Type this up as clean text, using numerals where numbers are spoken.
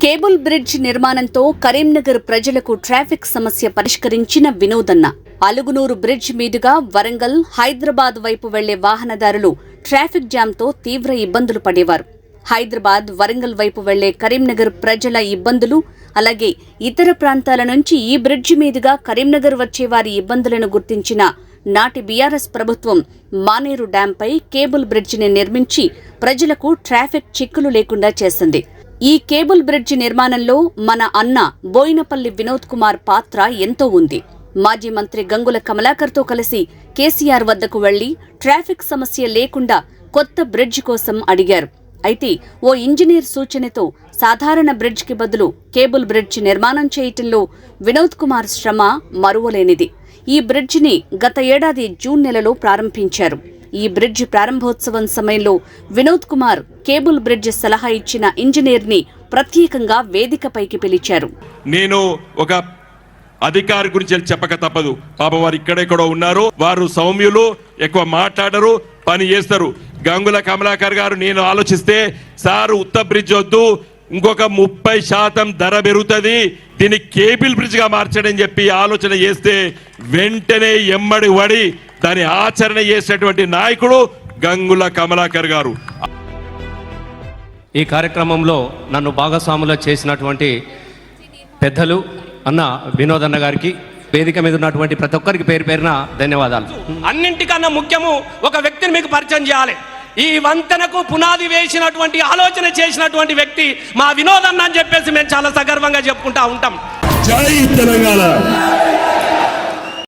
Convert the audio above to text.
Cable bridge నిర్మాణంతో కరీంనగర్ ప్రజలకు traffic సమస్య పరిష్కరించిన వినోదన్న. అలుగునూరు బ్రిడ్జ్ మీదుగా వరంగల్, హైదరాబాద్ వైపు వెళ్లే వాహనదారులు ట్రాఫిక్ జామ్తో తీవ్ర ఇబ్బందులు పడేవారు. హైదరాబాద్, వరంగల్ వైపు వెళ్లే కరీంనగర్ ప్రజల ఇబ్బందులు, అలాగే ఇతర ప్రాంతాల నుంచి ఈ బ్రిడ్జి మీదుగా కరీంనగర్ వచ్చే వారి ఇబ్బందులను గుర్తించిన నాటి బీఆర్ఎస్ ప్రభుత్వం మానేరు డ్యాంపై కేబుల్ బ్రిడ్జిని నిర్మించి ప్రజలకు ట్రాఫిక్ చిక్కులు లేకుండా చేసింది. ఈ కేబుల్ బ్రిడ్జి నిర్మాణంలో మన అన్న బోయినపల్లి వినోద్ కుమార్ పాత్ర ఎంతో ఉంది. మాజీ మంత్రి గంగుల కమలాకర్తో కలిసి కేసీఆర్ వద్దకు వెళ్లి ట్రాఫిక్ సమస్య లేకుండా కొత్త బ్రిడ్జి కోసం అడిగారు. అయితే ఓ ఇంజనీర్ సూచనతో సాధారణ బ్రిడ్జికి బదులు కేబుల్ బ్రిడ్జి నిర్మాణం చేయటంలో వినోద్ కుమార్ శ్రమ మరువలేనిది. ఈ బ్రిడ్జిని గత ఏడాది జూన్ నెలలో ప్రారంభించారు. ఈ బ్రిడ్జి ప్రారంభోత్సవం సమయంలో వినోద్ కుమార్ కేబుల్ బ్రిడ్జి సలహా ఇచ్చిన ఇంజనీర్ని ప్రత్యేకంగా వేదికపైకి పిలిచారు. నేను ఒక అధికారి గురించి చెప్పక తప్పదు. పాపం వారు ఇక్కడెక్కడో ఉన్నారు. వారు సౌమ్యులు, ఎక్కువ మాట్లాడరు, పని చేస్తారు. గంగుల కమలాకర్ గారు నేను ఆలోచిస్తే, సార్ ఉత్త బ్రిడ్జ్ వద్దు, ఇంకొక 30% ధర పెరుగుతుంది, దీన్ని కేబుల్ బ్రిడ్జ్ గా మార్చడని చెప్పి ఆలోచన చేస్తే వెంటనే ఎమ్మడి వడి దాని ఆచరణ చేసినటువంటి నాయకుడు గంగుల కమలాకర్ గారు. ఈ కార్యక్రమంలో నన్ను భాగస్వాములు చేసినటువంటి పెద్దలు అన్న వినోద్ అన్న గారికి, వేదిక మీద ఉన్నటువంటి ప్రతి ఒక్కరికి పేరు పేరున ధన్యవాదాలు. అన్నింటికన్నా ముఖ్యము ఒక వ్యక్తిని మీకు పరిచయం చేయాలి. ఈ వంతెనకు పునాది వేసినటువంటి ఆలోచన చేసినటువంటి వ్యక్తి మా వినోద్ అన్న అని చెప్పేసి మేము చాలా సగర్వంగా చెప్పుకుంటా ఉంటాం. జై తెలంగాణ.